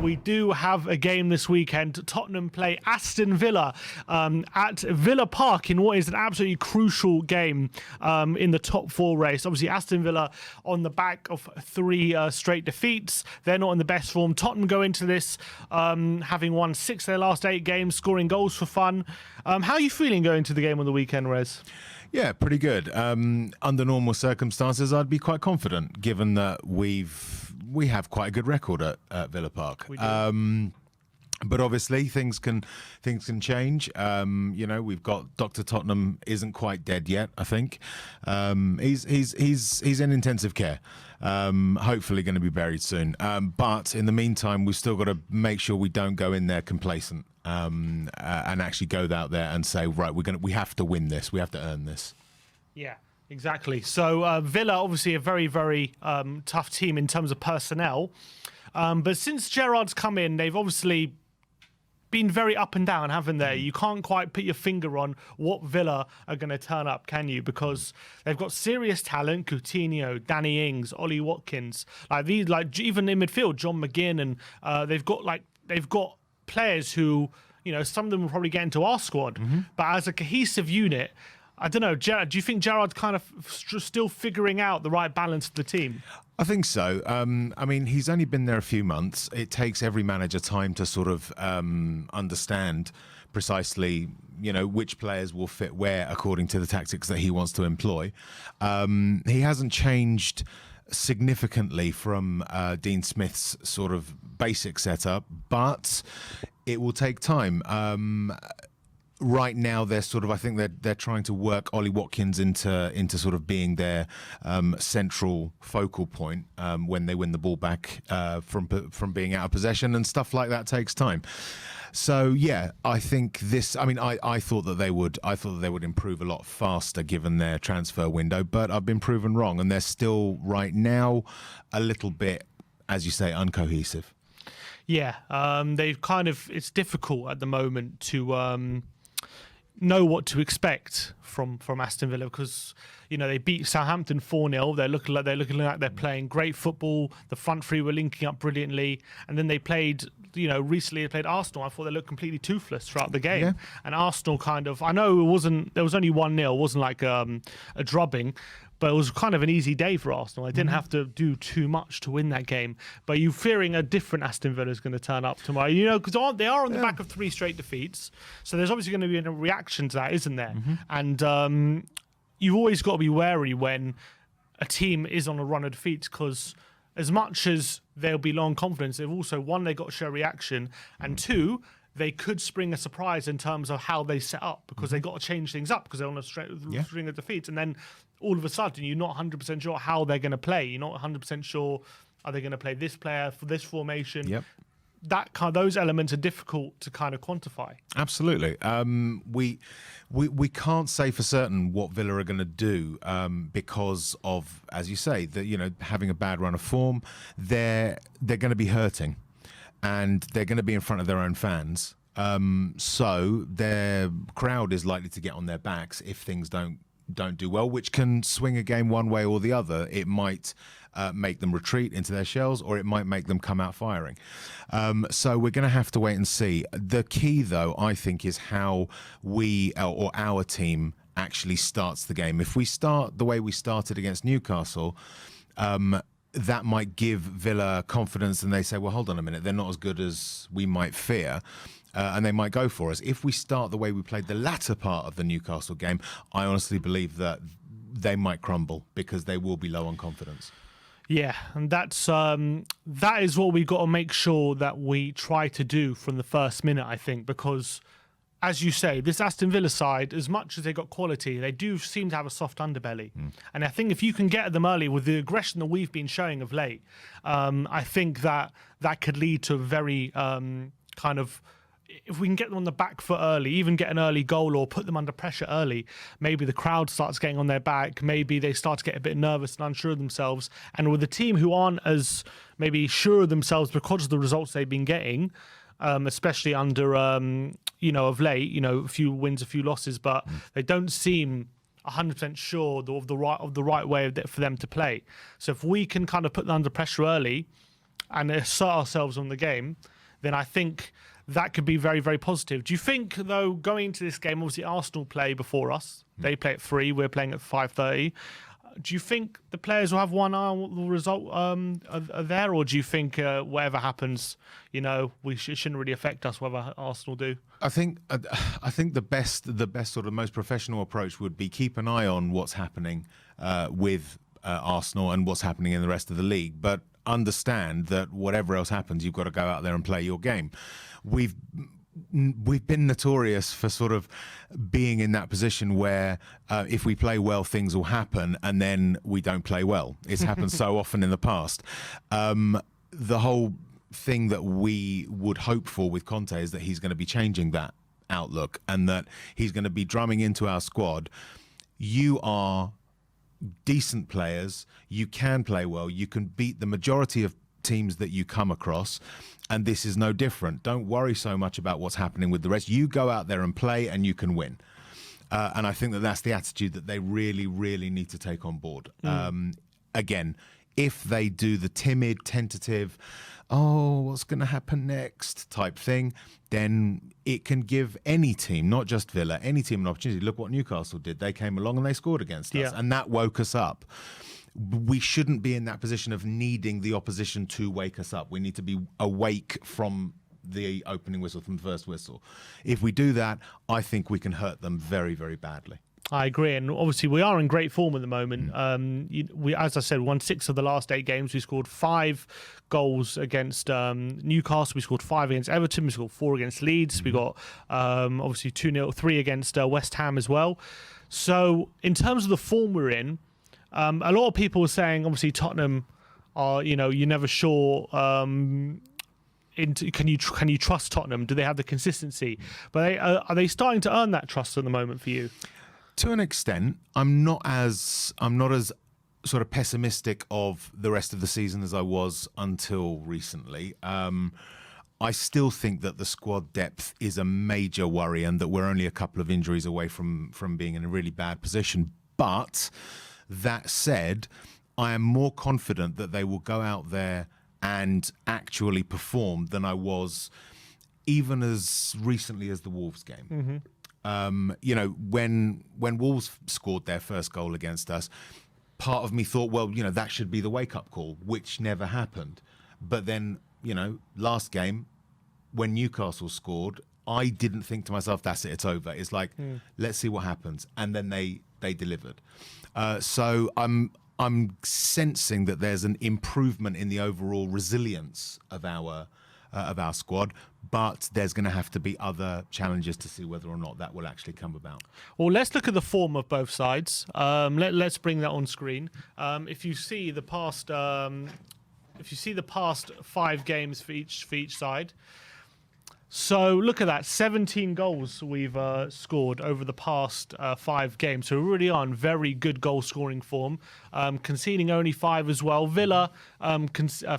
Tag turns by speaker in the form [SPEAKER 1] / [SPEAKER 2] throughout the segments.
[SPEAKER 1] we do have a game this weekend. Tottenham play Aston Villa at Villa Park in what is an absolutely crucial game in the top four race. Obviously, Aston Villa on the back of three straight defeats. They're not in the best form. Tottenham go into this having won 6 of their last 8 games, scoring goals for fun. How are you feeling going to the game on the weekend, Rez?
[SPEAKER 2] Yeah, pretty good. Under normal circumstances, I'd be quite confident, given that we have quite a good record at Villa Park.
[SPEAKER 1] We do.
[SPEAKER 2] But obviously, things can change. You know, we've got Dr. Tottenham isn't quite dead yet. I think he's in intensive care. Hopefully, going to be buried soon. But in the meantime, we've still got to make sure we don't go in there complacent. And actually go out there and say, right, we have to win this. We have to earn this.
[SPEAKER 1] Yeah, exactly. So Villa, obviously a very, very tough team in terms of personnel. But since Gerrard's come in, they've obviously been very up and down, haven't they? You can't quite put your finger on what Villa are going to turn up, can you? Because they've got serious talent: Coutinho, Danny Ings, Ollie Watkins, even in midfield, John McGinn, and they've got players who, you know, some of them will probably get into our squad, but as a cohesive unit, I don't know, Gerrard, do you think Gerrard's kind of still figuring out the right balance of the team?
[SPEAKER 2] I think so. I mean, he's only been there a few months. It takes every manager time to sort of understand precisely, you know, which players will fit where according to the tactics that he wants to employ. He hasn't changed significantly from Dean Smith's sort of basic setup, but it will take time. Right now, they're sort of, I think they're trying to work Ollie Watkins into sort of being their central focal point when they win the ball back from being out of possession, and stuff like that takes time. So yeah, I think this. I mean, I thought that they would. I thought that they would improve a lot faster given their transfer window, but I've been proven wrong, and they're still right now a little bit, as you say, uncohesive.
[SPEAKER 1] Yeah, they've kind of. It's difficult at the moment to know what to expect from Aston Villa, because, you know, they beat Southampton 4-0. They're looking like they're playing great football. The front three were linking up brilliantly, and then they played. You know, recently they played Arsenal. I thought they looked completely toothless throughout the game.
[SPEAKER 2] Yeah.
[SPEAKER 1] And Arsenal kind of, I know it wasn't. There was only 1-0. It wasn't like a drubbing, but it was kind of an easy day for Arsenal. They didn't have to do too much to win that game. But you're fearing a different Aston Villa is going to turn up tomorrow. You know, because they are on the back of 3 straight defeats. So there's obviously going to be a reaction to that, isn't there? And you've always got to be wary when a team is on a run of defeats, because as much as they'll be low on confidence, they've also, one, they got to show reaction, and 2, they could spring a surprise in terms of how they set up, because they got to change things up because they're on a string of defeats, and then all of a sudden you're not 100% sure how they're going to play. You're not 100% sure, are they going to play this player for this formation?
[SPEAKER 2] Yep.
[SPEAKER 1] Those elements are difficult to kind of quantify.
[SPEAKER 2] Absolutely. We can't say for certain what Villa are going to do because of, as you say, that, you know, having a bad run of form. They're going to be hurting, and they're going to be in front of their own fans. So their crowd is likely to get on their backs if things don't do well, which can swing a game one way or the other. It might make them retreat into their shells, or it might make them come out firing. So we're going to have to wait and see. The key, though, I think, is how we or our team actually starts the game. If we start the way we started against Newcastle, that might give Villa confidence, and they say, well, hold on a minute, they're not as good as we might fear. And they might go for us. If we start the way we played the latter part of the Newcastle game, I honestly believe that they might crumble, because they will be low on confidence.
[SPEAKER 1] Yeah, and that is what we've got to make sure that we try to do from the first minute, I think, because, as you say, this Aston Villa side, as much as they got quality, they do seem to have a soft underbelly. And I think if you can get at them early with the aggression that we've been showing of late, I think that could lead to a very kind of, if we can get them on the back foot early, even get an early goal or put them under pressure early, maybe the crowd starts getting on their back, maybe they start to get a bit nervous and unsure of themselves. And with a team who aren't as maybe sure of themselves because of the results they've been getting, especially under, you know, of late, you know, a few wins, a few losses, but they don't seem 100% sure of the right way for them to play. So if we can kind of put them under pressure early and assert ourselves on the game, then I think that could be very, very positive. Do you think, though, going into this game, obviously Arsenal play before us. They play at 3. We're playing at 5:30. Do you think the players will have one eye on what the result are there, or do you think whatever happens, it shouldn't really affect us whether Arsenal do?
[SPEAKER 2] I think the best sort of most professional approach would be keep an eye on what's happening with Arsenal and what's happening in the rest of the league, but understand that whatever else happens, you've got to go out there and play your game. We've been notorious for sort of being in that position where if we play well, things will happen, and then we don't play well. It's happened so often in the past. The whole thing that we would hope for with Conte is that he's going to be changing that outlook, and that he's going to be drumming into our squad. You are decent players. You can play well. You can beat the majority of teams that you come across, and this is no different. Don't worry so much about what's happening with the rest. You go out there and play, and you can win. And I think that that's the attitude that they really, really need to take on board. Again, if they do the timid, tentative, what's going to happen next type thing, then it can give any team, not just Villa, any team an opportunity. Look what Newcastle did. They came along and they scored against us, and that woke us up. We shouldn't be in that position of needing the opposition to wake us up. We need to be awake from the opening whistle, from the first whistle. If we do that, I think we can hurt them very, very badly.
[SPEAKER 1] I agree, and obviously we are in great form at the moment. We, as I said, won 6 of the last 8 games. We scored 5 goals against Newcastle. We scored 5 against Everton. We scored 4 against Leeds. We got obviously 2-0, 3 against West Ham as well. So in terms of the form we're in, a lot of people were saying, obviously Tottenham are, you're never sure. Can you trust Tottenham? Do they have the consistency? But are they starting to earn that trust at the moment for you?
[SPEAKER 2] To an extent, I'm not as sort of pessimistic of the rest of the season as I was until recently. I still think that the squad depth is a major worry, and that we're only a couple of injuries away from being in a really bad position. But that said, I am more confident that they will go out there and actually perform than I was even as recently as the Wolves game. When Wolves scored their first goal against us, part of me thought, well, that should be the wake-up call, which never happened. But then, last game, when Newcastle scored, I didn't think to myself, that's it, it's over. It's like, let's see what happens. And then they delivered. So I'm sensing that there's an improvement in the overall resilience of our squad, but there's going to have to be other challenges to see whether or not that will actually come about.
[SPEAKER 1] Well, let's look at the form of both sides. Let's bring that on screen. If you see the past 5 games for each side. So look at that, 17 goals we've scored over the past 5 games. So we really are in very good goal-scoring form, conceding only 5 as well. Villa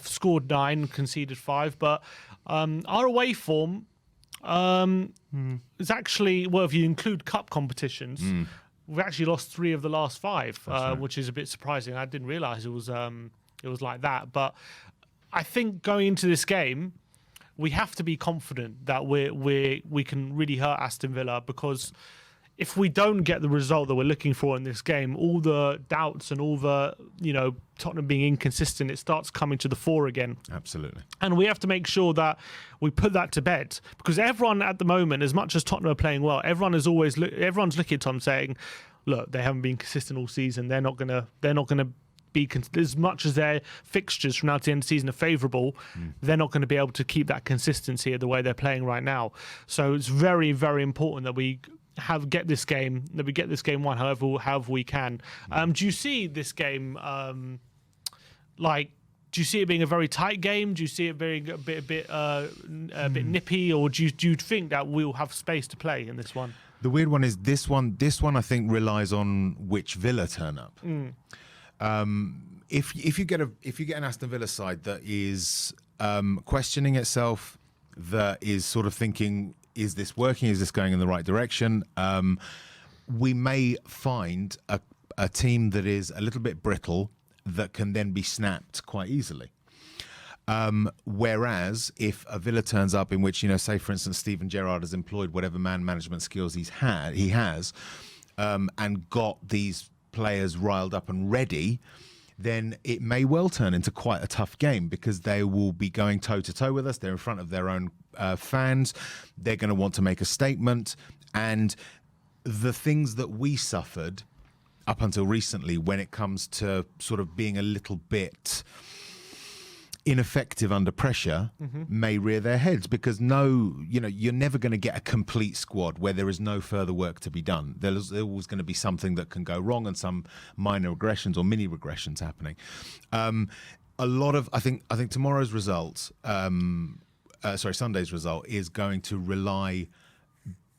[SPEAKER 1] scored 9, conceded 5, but our away form is actually, well, if you include cup competitions, we've actually lost 3 of the last 5, right, which is a bit surprising. I didn't realise it was like that. But I think going into this game, we have to be confident that we can really hurt Aston Villa, because if we don't get the result that we're looking for in this game, all the doubts and all the, Tottenham being inconsistent, it starts coming to the fore again.
[SPEAKER 2] Absolutely.
[SPEAKER 1] And we have to make sure that we put that to bed, because everyone at the moment, as much as Tottenham are playing well, everyone's looking at Tom saying, look, they haven't been consistent all season. They're not gonna be, as much as their fixtures from now to the end of the season are favourable, they're not going to be able to keep that consistency of the way they're playing right now. So it's very, very important that we get this game won however we can. Do you see this game do you see it being a very tight game? Do you see it being a bit nippy, or do you think that we'll have space to play in this one?
[SPEAKER 2] The weird one is this one I think relies on which Villa turn up. If you get an Aston Villa side that is questioning itself, that is sort of thinking, is this working? Is this going in the right direction? We may find a team that is a little bit brittle that can then be snapped quite easily. Whereas if a Villa turns up in which, say for instance, Steven Gerrard has employed whatever man management skills he has, and got these players riled up and ready, then it may well turn into quite a tough game because they will be going toe to toe with us. They're in front of their own fans. They're going to want to make a statement. And the things that we suffered up until recently when it comes to sort of being a little bit ineffective under pressure may rear their heads because you're never going to get a complete squad where there is no further work to be done. There's always going to be something that can go wrong and some minor regressions or mini regressions happening. I think tomorrow's result, Sunday's result is going to rely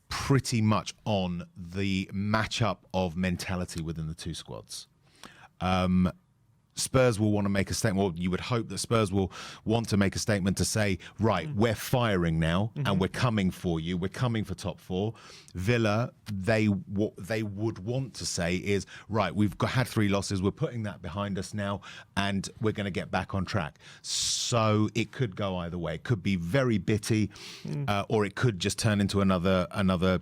[SPEAKER 2] pretty much on the matchup of mentality within the two squads. Spurs will want to make a statement, or you would hope that Spurs will want to make a statement to say, right, we're firing now and we're coming for you. We're coming for top four. Villa, what they would want to say is, right, we've had 3 losses. We're putting that behind us now and we're going to get back on track. So it could go either way. It could be very bitty or it could just turn into another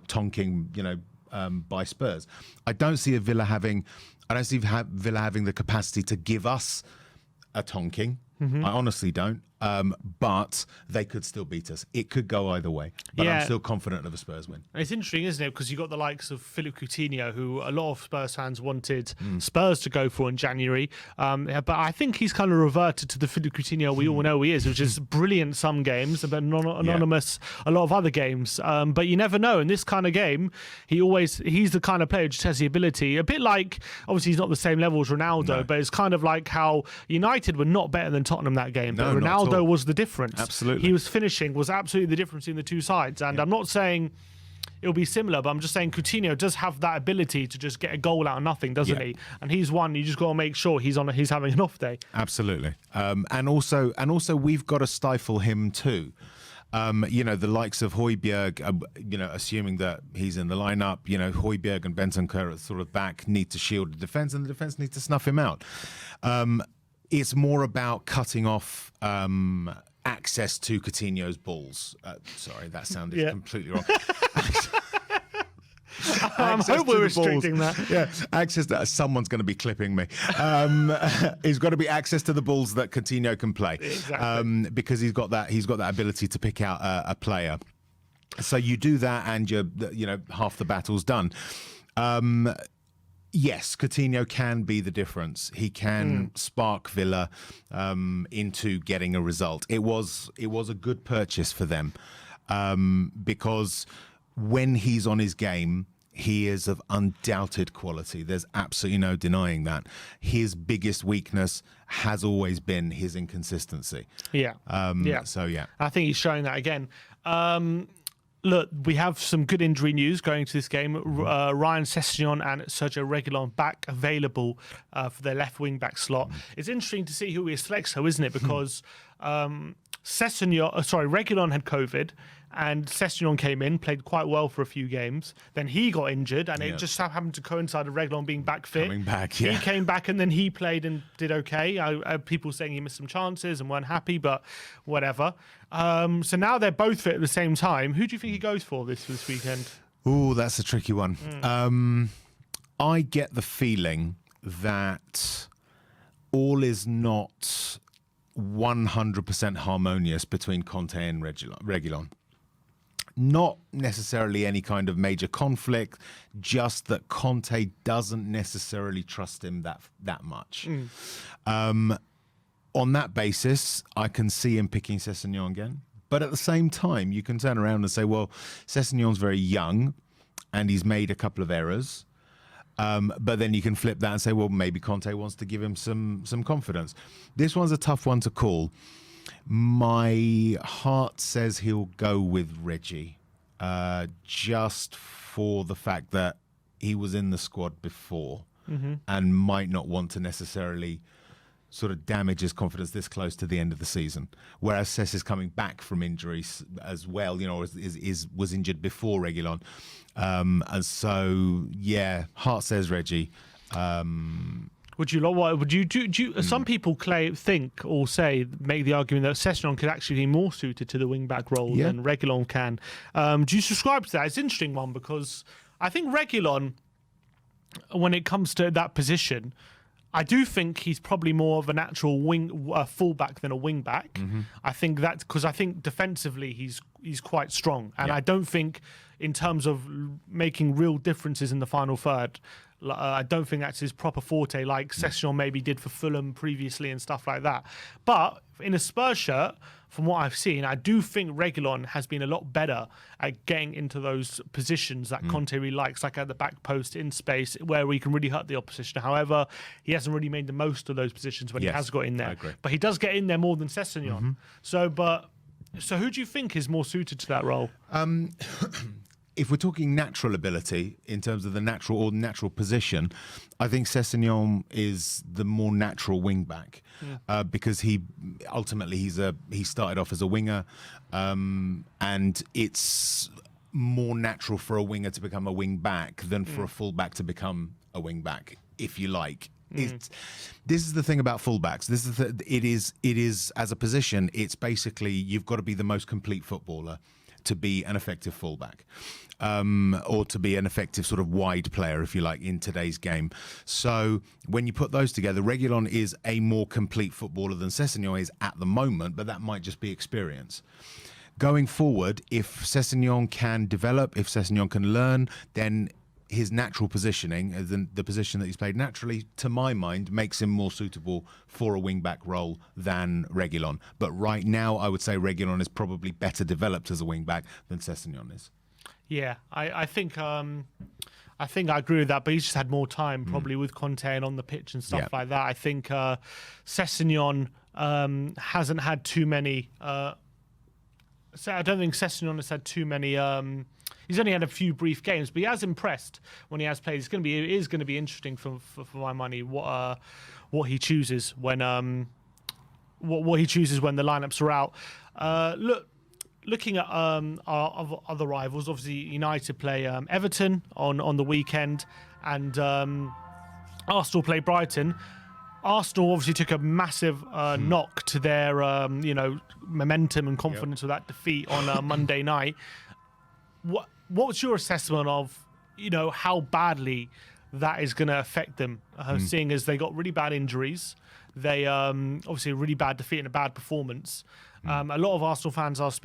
[SPEAKER 2] tonking, by Spurs. I don't see Villa having the capacity to give us a tonking. I honestly don't. But they could still beat us. It could go either way. But I'm still confident of a Spurs win.
[SPEAKER 1] And it's interesting, isn't it? Because you've got the likes of Philippe Coutinho, who a lot of Spurs fans wanted Spurs to go for in January. But I think he's kind of reverted to the Philippe Coutinho we all know he is, which is brilliant some games, but anonymous a lot of other games. But you never know. In this kind of game, he's the kind of player who just has the ability, a bit like, obviously he's not the same level as Ronaldo, but it's kind of like how United were not better than Tottenham that game. But Ronaldo was the difference.
[SPEAKER 2] Absolutely.
[SPEAKER 1] He was finishing, was absolutely the difference between the two sides. And I'm not saying it'll be similar, but I'm just saying Coutinho does have that ability to just get a goal out of nothing, doesn't he? And he's one, you just got to make sure he's having an off day.
[SPEAKER 2] Absolutely. And also we've got to stifle him too. The likes of Højbjerg, assuming that he's in the lineup, Højbjerg and Bentancur at sort of back need to shield the defence and the defence needs to snuff him out. It's more about cutting off access to Coutinho's balls. Sorry, that sounded completely wrong.
[SPEAKER 1] I hope we're restricting that.
[SPEAKER 2] Yeah, access to someone's going to be clipping me. He's got to be access to the balls that Coutinho can play, because he's got that ability to pick out a player. So you do that, and half the battle's done. Yes, Coutinho can be the difference. He can spark Villa into getting a result. It was a good purchase for them because when he's on his game, he is of undoubted quality. There's absolutely no denying that. His biggest weakness has always been his inconsistency. So
[SPEAKER 1] I think he's showing that again. Look, we have some good injury news going to this game. Ryan Sessegnon and Sergio Reguilon back available for their left wing back slot. It's interesting to see who he selects, though, isn't it? Because Reguilon had COVID, and Sessegnon came in, played quite well for a few games. Then he got injured, and it just happened to coincide with Reguilon being back fit.
[SPEAKER 2] Coming back,
[SPEAKER 1] He came back, and then he played and did okay. People saying he missed some chances and weren't happy, but whatever. So now they're both fit at the same time. Who do you think he goes for this weekend?
[SPEAKER 2] Ooh, that's a tricky one. I get the feeling that all is not 100% harmonious between Conte and Reguilon. Not necessarily any kind of major conflict, just that Conte doesn't necessarily trust him that much. On that basis, I can see him picking Sessegnon again. But at the same time, you can turn around and say, well, Sessegnon's very young and he's made a couple of errors. But then you can flip that and say, well, maybe Conte wants to give him some confidence. This one's a tough one to call. My heart says he'll go with Reggie, just for the fact that he was in the squad before and might not want to necessarily sort of damage his confidence this close to the end of the season. Whereas Cess is coming back from injuries as well, was injured before Reguilon. And so, heart says Reggie.
[SPEAKER 1] Would you what would you do? Some people make the argument that Sessegnon could actually be more suited to the wing back role than Reguilon can. Do you subscribe to that? It's an interesting one because I think Reguilon, when it comes to that position, I do think he's probably more of a natural fullback than a wing back. I think that's because I think defensively he's quite strong, and I don't think in terms of making real differences in the final third. I don't think that's his proper forte, like Sessegnon maybe did for Fulham previously and stuff like that. But in a Spurs shirt, from what I've seen, I do think Reguilon has been a lot better at getting into those positions that Conte really likes, like at the back post in space, where we can really hurt the opposition. However, he hasn't really made the most of those positions when he has got in there. But he does get in there more than Sessegnon. So who do you think is more suited to that role?
[SPEAKER 2] If we're talking natural ability in terms of the natural position, I think Sessegnon is the more natural wing back because he started off as a winger, and it's more natural for a winger to become a wing back than for a full back to become a wing back, if you like. This is the thing about fullbacks. It is as a position. It's basically you've got to be the most complete footballer to be an effective fullback, or to be an effective sort of wide player, if you like, in today's game. So when you put those together, Reguilon is a more complete footballer than Sessegnon is at the moment, but that might just be experience. Going forward, if Sessegnon can develop, if Sessegnon can learn, then his natural positioning, the position that he's played naturally, to my mind, makes him more suitable for a wing-back role than Reguilon. But right now, I would say Reguilon is probably better developed as a wing-back than Sessegnon is.
[SPEAKER 1] Yeah, I think I agree with that, but he's just had more time probably with Conte and on the pitch and stuff like that. I think Sessegnon hasn't had too many... So I don't think Sessegnon has had too many... he's only had a few brief games, but he has impressed when he has played. It is going to be interesting for my money what he chooses when what he chooses when the lineups are out. Looking at our other rivals, obviously United play Everton on the weekend, and Arsenal play Brighton. Arsenal obviously took a massive knock to their momentum and confidence with that defeat on Monday night. What's your assessment of how badly that is going to affect them, seeing as they got really bad injuries, they obviously a really bad defeat and a bad performance. A lot of Arsenal fans I've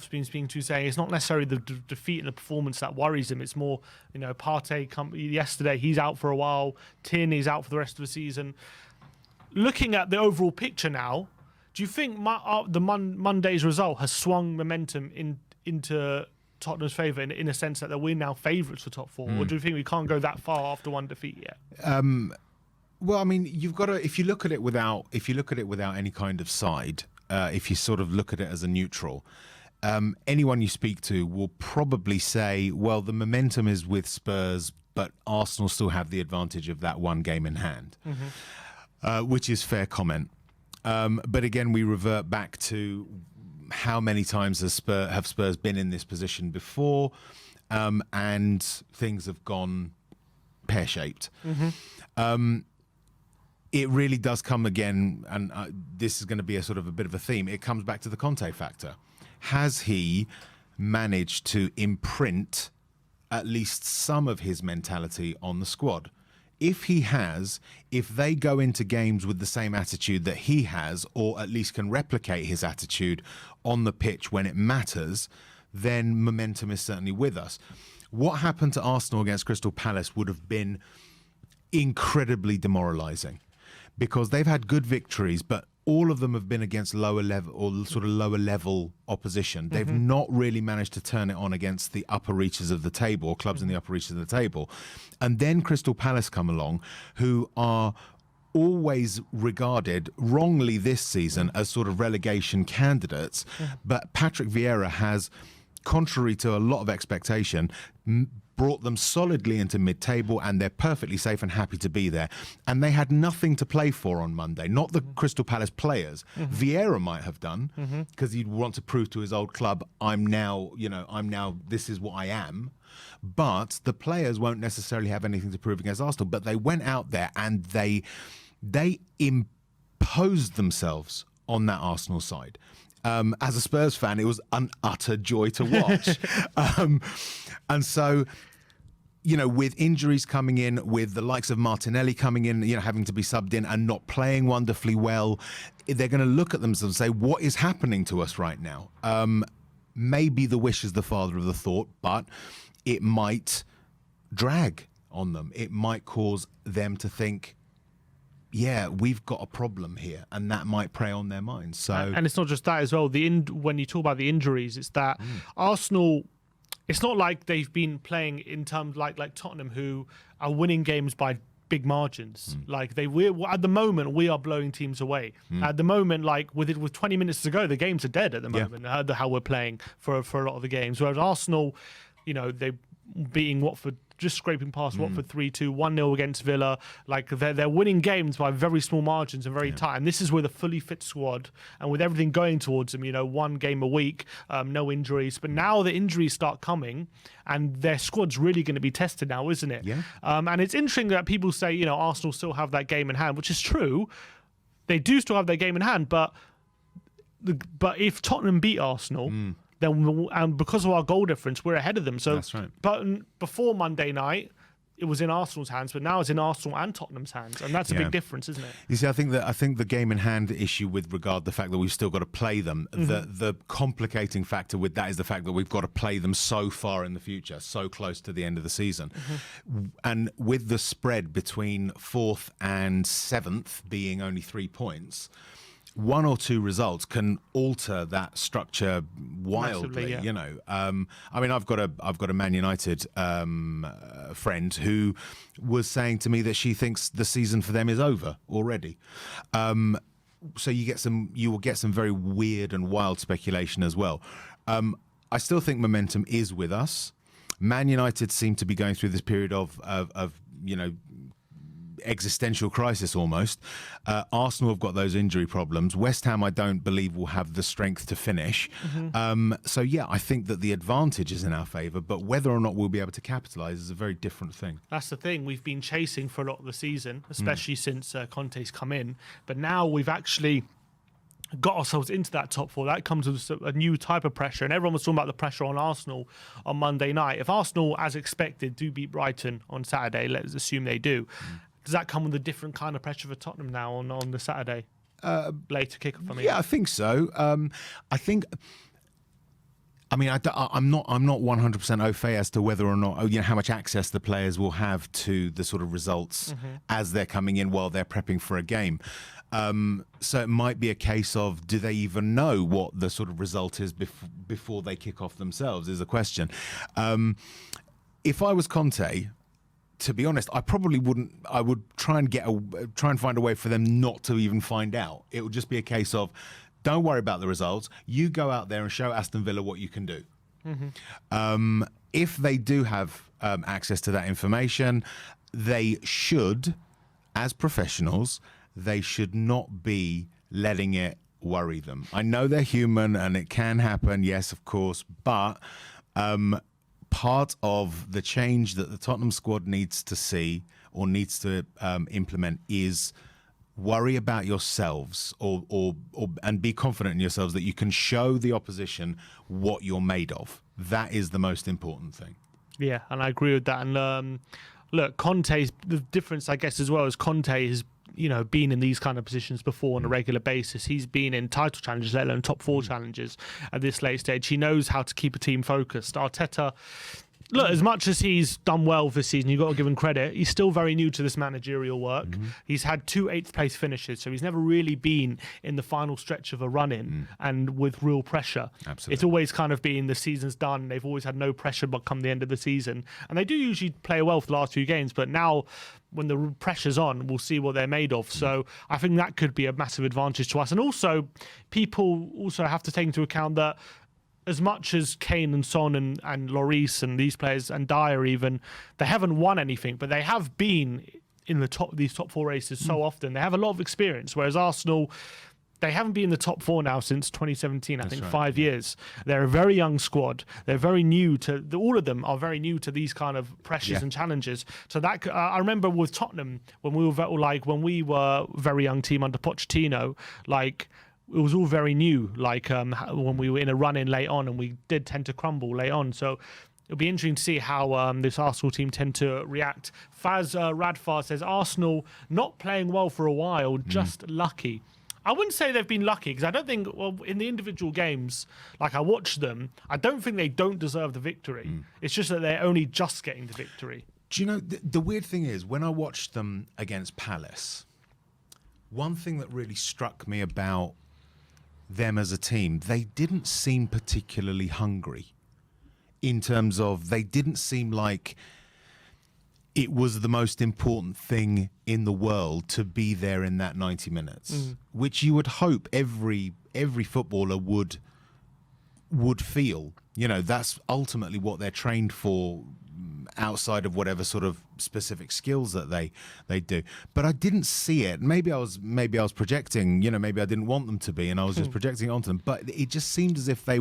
[SPEAKER 1] been speaking to saying it's not necessarily the defeat and the performance that worries them. It's more, Partey yesterday, he's out for a while. Tierney's out for the rest of the season. Looking at the overall picture now, do you think the Monday's result has swung momentum into Tottenham's favour in a sense that we're now favourites for top four, or do you think we can't go that far after one defeat yet?
[SPEAKER 2] Well, I mean, you've got to if you look at it without any kind of side, if you sort of look at it as a neutral, anyone you speak to will probably say, well, the momentum is with Spurs, but Arsenal still have the advantage of that one game in hand, which is fair comment. But again, we revert back to how many times have Spurs been in this position before, and things have gone pear-shaped. It really does come again, and this is going to be a bit of a theme. It comes back to the Conte factor. Has he managed to imprint at least some of his mentality on the squad? If he has, if they go into games with the same attitude that he has, or at least can replicate his attitude on the pitch when it matters, then momentum is certainly with us. What happened to Arsenal against Crystal Palace would have been incredibly demoralising, because they've had good victories, but all of them have been against lower level opposition. They've not really managed to turn it on against the upper reaches of the table, or clubs in the upper reaches of the table. And then Crystal Palace come along, who are always regarded wrongly this season as sort of relegation candidates. But Patrick Vieira has, contrary to a lot of expectation, brought them solidly into mid-table, and they're perfectly safe and happy to be there. And they had nothing to play for on Monday, not the Crystal Palace players. Vieira might have done, because he'd want to prove to his old club, I'm now, this is what I am. But the players won't necessarily have anything to prove against Arsenal. But they went out there and they they imposed themselves on that Arsenal side. As a Spurs fan, it was an utter joy to watch. And so, you know, with injuries coming in, with the likes of Martinelli coming in, you know, having to be subbed in and not playing wonderfully well, they're going to look at themselves and say, what is happening to us right now? Maybe the wish is the father of the thought, but it might drag on them. It might cause them to think, yeah, we've got a problem here, and that might prey on their minds. So,
[SPEAKER 1] and it's not just that as well. When you talk about the injuries, it's that Arsenal. It's not like they've been playing in terms like Tottenham, who are winning games by big margins. Like we're at the moment, we are blowing teams away. At the moment, like with 20 minutes to go, the games are dead at the moment. How we're playing for a lot of the games, whereas Arsenal, you know, they beating Watford, just scraping past Watford 3-2, 1-0 against Villa. Like they're winning games by very small margins and very tight. And this is with a fully fit squad and with everything going towards them, you know, one game a week, no injuries. But now the injuries start coming and their squad's really going to be tested now, isn't it?
[SPEAKER 2] Yeah.
[SPEAKER 1] And it's interesting that people say, you know, Arsenal still have that game in hand, which is true. They do still have that game in hand, but if Tottenham beat Arsenal, then and because of our goal difference, we're ahead of them. So,
[SPEAKER 2] that's right.
[SPEAKER 1] But before Monday night, it was in Arsenal's hands, but now it's in Arsenal and Tottenham's hands, and that's a big difference, isn't it?
[SPEAKER 2] You see, I think the game in hand issue with regard to the fact that we've still got to play them, the complicating factor with that is the fact that we've got to play them so far in the future, so close to the end of the season, and with the spread between 4th and 7th being only 3 points. One or two results can alter that structure wildly.
[SPEAKER 1] Massively,
[SPEAKER 2] you know. I mean, I've got a Man United friend who was saying to me that she thinks the season for them is over already. So you will get some very weird and wild speculation as well. I still think momentum is with us. Man United seem to be going through this period of you know, existential crisis almost. Arsenal have got those injury problems. West Ham, I don't believe, will have the strength to finish. So yeah, I think that the advantage is in our favour, but whether or not we'll be able to capitalise is a very different thing.
[SPEAKER 1] That's the thing. We've been chasing for a lot of the season, especially since Conte's come in, but now we've actually got ourselves into that top four. That comes with a new type of pressure, and everyone was talking about the pressure on Arsenal on Monday night. If Arsenal, as expected, do beat Brighton on Saturday, let's assume they do, does that come with a different kind of pressure for Tottenham now on the Saturday? Later kickoff, I mean.
[SPEAKER 2] Yeah, I think so. I think. I mean, I'm not 100% au fait as to whether or not, you know, how much access the players will have to the sort of results as they're coming in while they're prepping for a game. So it might be a case of, do they even know what the sort of result is before they kick off themselves? Is a question. If I was Conte, to be honest, I probably wouldn't. I would try and find a way for them not to even find out. It would just be a case of, don't worry about the results. You go out there and show Aston Villa what you can do. If they do have access to that information, they should, as professionals, they should not be letting it worry them. I know they're human and it can happen, yes, of course, but part of the change that the Tottenham squad needs to see or needs to implement is worry about yourselves and be confident in yourselves that you can show the opposition what you're made of. That is the most important thing.
[SPEAKER 1] Yeah, and I agree with that. And look, Conte's the difference, I guess, as well as Conte has, you know, been in these kind of positions before on a regular basis. He's been in title challenges, let alone top four challenges at this late stage. He knows how to keep a team focused. Arteta, look, as much as he's done well this season, you've got to give him credit, he's still very new to this managerial work. He's had 2 8th-place finishes, so he's never really been in the final stretch of a run-in and with real pressure.
[SPEAKER 2] Absolutely.
[SPEAKER 1] It's always kind of been the season's done. They've always had no pressure but come the end of the season. And they do usually play well for the last few games, but now when the pressure's on, we'll see what they're made of. So I think that could be a massive advantage to us. And also, people also have to take into account that as much as Kane and Son and Lloris and these players and Dyer even, they haven't won anything, but they have been in these top four races so often. They have a lot of experience, whereas Arsenal, they haven't been in the top four now since 2017. I think
[SPEAKER 2] right,
[SPEAKER 1] 5 years. They're a very young squad. They're very new to all of them are very new to these kind of pressures and challenges. So that I remember with Tottenham when we were very young team under Pochettino, like. It was all very new, like when we were in a run-in late on, and we did tend to crumble late on. So it'll be interesting to see how this Arsenal team tend to react. Faz Radfar says, Arsenal not playing well for a while, just lucky. I wouldn't say they've been lucky, because I don't think, well, in the individual games, like I watched them, I don't think they don't deserve the victory. It's just that they're only just getting the victory.
[SPEAKER 2] Do you know, the weird thing is, when I watched them against Palace, one thing that really struck me about them as a team, they didn't seem particularly hungry, in terms of they didn't seem like it was the most important thing in the world to be there in that 90 minutes, which you would hope every footballer would feel. You know, that's ultimately what they're trained for, outside of whatever sort of specific skills that they do. But I didn't see it. Maybe I was projecting, you know, maybe I didn't want them to be, and I was just projecting it onto them. But it just seemed as if they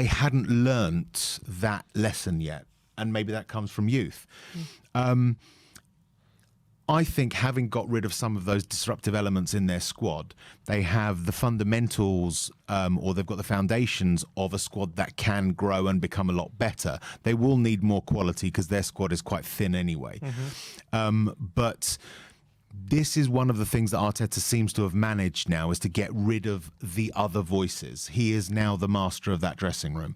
[SPEAKER 2] hadn't learnt that lesson yet. And maybe that comes from youth. I think having got rid of some of those disruptive elements in their squad, they have the fundamentals, or they've got the foundations of a squad that can grow and become a lot better. They will need more quality because their squad is quite thin anyway. But this is one of the things that Arteta seems to have managed now, is to get rid of the other voices. He is now the master of that dressing room.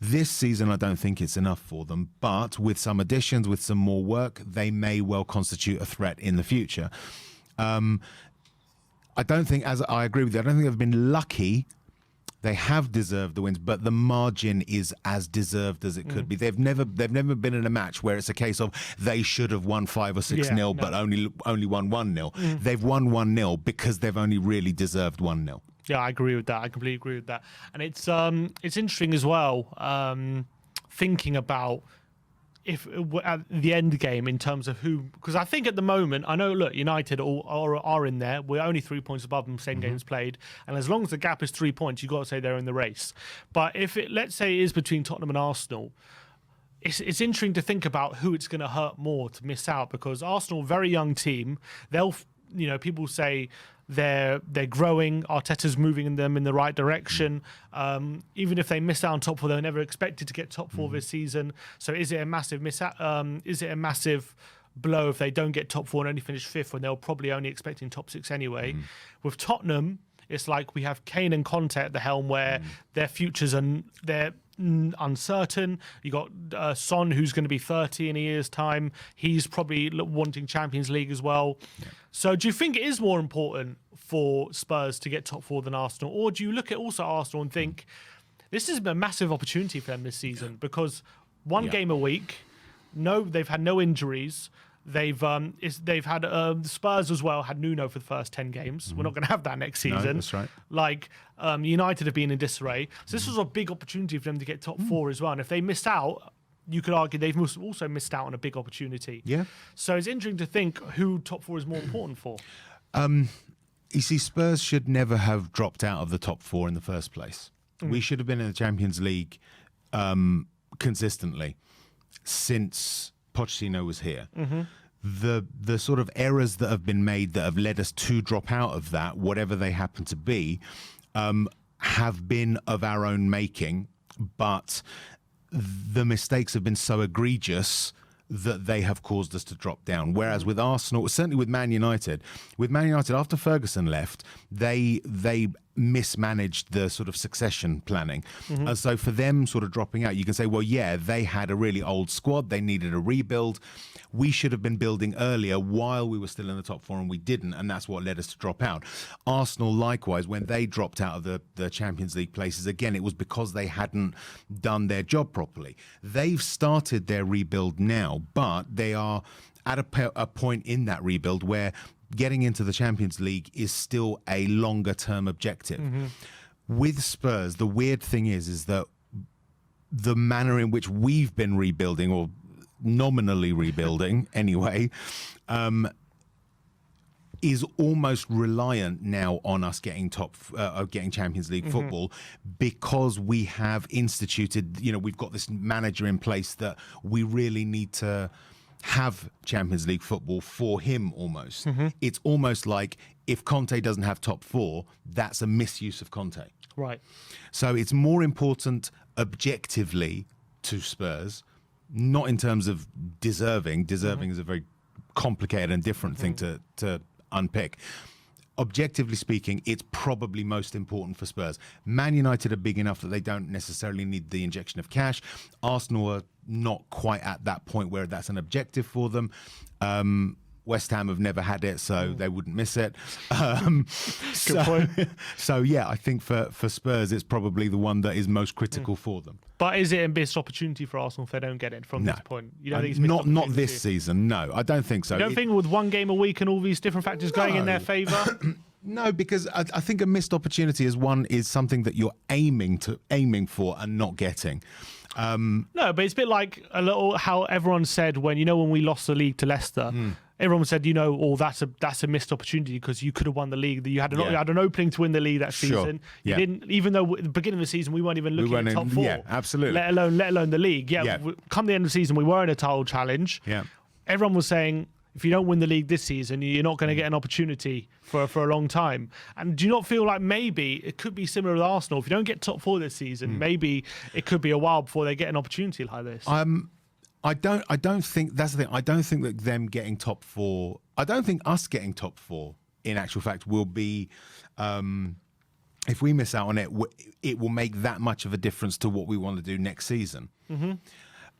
[SPEAKER 2] This season, I don't think it's enough for them, but with some additions, with some more work, they may well constitute a threat in the future. I don't think, as I agree with you, I don't think they've been lucky. They have deserved the wins, but the margin is as deserved as it could be. They've never been in a match where it's a case of they should have won 5 or 6-0, but only won 1-0. They've won 1-0 because they've only really deserved 1-0.
[SPEAKER 1] Yeah, I agree with that. I completely agree with that. And it's interesting as well, thinking about if at the end game in terms of who, because I think at the moment, I know, look, United are in there. We're only 3 points above them, same games played. And as long as the gap is 3 points, you've got to say they're in the race. But if it, let's say, it is between Tottenham and Arsenal, it's interesting to think about who it's going to hurt more to miss out, because Arsenal, very young team, they'll, you know, people say they're growing. Arteta's moving them in the right direction. Even if they miss out on top four, they were never expected to get top four this season. So is it a massive is it a massive blow if they don't get top four and only finish fifth, when they're probably only expecting top six anyway? With Tottenham, it's like we have Kane and Conte at the helm, where their futures are uncertain. You got Son, who's going to be 30 in a year's time. He's probably wanting Champions League as well. So do you think it is more important for Spurs to get top four than Arsenal? Or do you look at also Arsenal and think this is a massive opportunity for them this season, because one game a week, they've had no injuries. They've had Spurs as well, had Nuno for the first 10 games. We're not going to have that next season.
[SPEAKER 2] No, that's right.
[SPEAKER 1] Like United have been in disarray. So this was a big opportunity for them to get top four as well. And if they miss out, you could argue they've also missed out on a big opportunity. Yeah. So it's interesting to think who top four is more important for.
[SPEAKER 2] You see, Spurs should never have dropped out of the top four in the first place. We should have been in the Champions League consistently since Pochettino was here. The sort of errors that have been made that have led us to drop out of that, whatever they happen to be, have been of our own making, but the mistakes have been so egregious that they have caused us to drop down. Whereas with Arsenal, certainly with Man United, after Ferguson left, they mismanaged the sort of succession planning. So for them sort of dropping out, you can say, well, yeah, they had a really old squad. They needed a rebuild. We should have been building earlier while we were still in the top four, and we didn't. And that's what led us to drop out. Arsenal, likewise, when they dropped out of the Champions League places, again, it was because they hadn't done their job properly. They've started their rebuild now, but they are at a point in that rebuild where getting into the Champions League is still a longer term objective. With Spurs, the weird thing is that the manner in which we've been rebuilding, or is almost reliant now on us getting getting Champions League football, because we have instituted, we've got this manager in place that we really need to have Champions League football for him almost. It's almost like if Conte doesn't have top four, that's a misuse of Conte.
[SPEAKER 1] Right.
[SPEAKER 2] So it's more important objectively to Spurs, not in terms of deserving. Deserving is a very complicated and different thing to unpick. Objectively speaking, it's probably most important for Spurs. Man United are big enough that they don't necessarily need the injection of cash. Arsenal are not quite at that point where that's an objective for them. West Ham have never had it, so they wouldn't miss it.
[SPEAKER 1] Good point.
[SPEAKER 2] So yeah, I think for Spurs, it's probably the one that is most critical for them.
[SPEAKER 1] But is it a missed opportunity for Arsenal if they don't get it from this point? You don't think it's
[SPEAKER 2] not this season. No, I don't think so.
[SPEAKER 1] You don't think with one game a week and all these different factors going in their favour?
[SPEAKER 2] No, because I think a missed opportunity is something that you're aiming for and not getting.
[SPEAKER 1] No, but it's a bit like how everyone said when we lost the league to Leicester. Everyone said, that's a missed opportunity because you could have won the league. You had an opening to win the league that season. You didn't, even though at the beginning of the season we weren't even looking at top four.
[SPEAKER 2] Yeah, absolutely.
[SPEAKER 1] Let alone the league. Come the end of the season, we were in a title challenge.
[SPEAKER 2] Yeah.
[SPEAKER 1] Everyone was saying, if you don't win the league this season, you're not going to get an opportunity for a long time. And do you not feel like maybe it could be similar with Arsenal? If you don't get top four this season, maybe it could be a while before they get an opportunity like this.
[SPEAKER 2] I don't think that's the thing. I don't think that them getting top four. I don't think us getting top four, in actual fact, will be. If we miss out on it, it will make that much of a difference to what we want to do next season.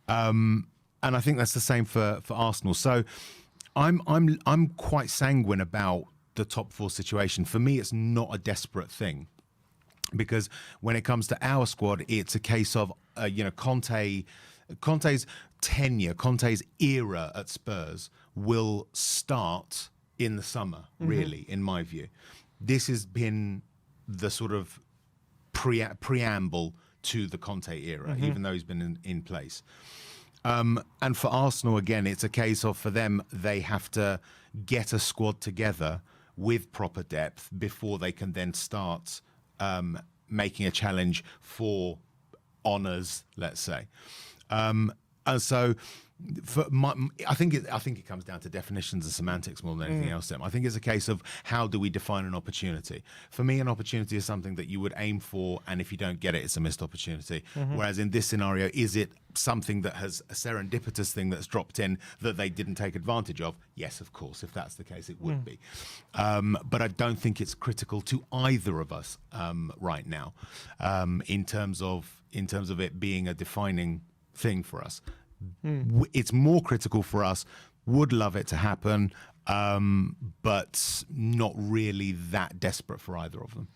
[SPEAKER 2] And I think that's the same for Arsenal. So I'm quite sanguine about the top four situation. For me, it's not a desperate thing, because when it comes to our squad, it's a case of Conte's tenure, Conte's era at Spurs will start in the summer, really, in my view. This has been the sort of preamble to the Conte era, even though he's been in place. And for Arsenal, again, it's a case of, for them, they have to get a squad together with proper depth before they can then start making a challenge for honours, let's say. And so, I think it comes down to definitions and semantics more than anything else. I think it's a case of how do we define an opportunity. For me, an opportunity is something that you would aim for, and if you don't get it, it's a missed opportunity. Whereas in this scenario, is it something that has a serendipitous thing that's dropped in that they didn't take advantage of? Yes, of course. If that's the case, it would be. But I don't think it's critical to either of us right now, in terms of it being a defining thing for us. It's more critical for us. Would love it to happen, but not really that desperate for either of them.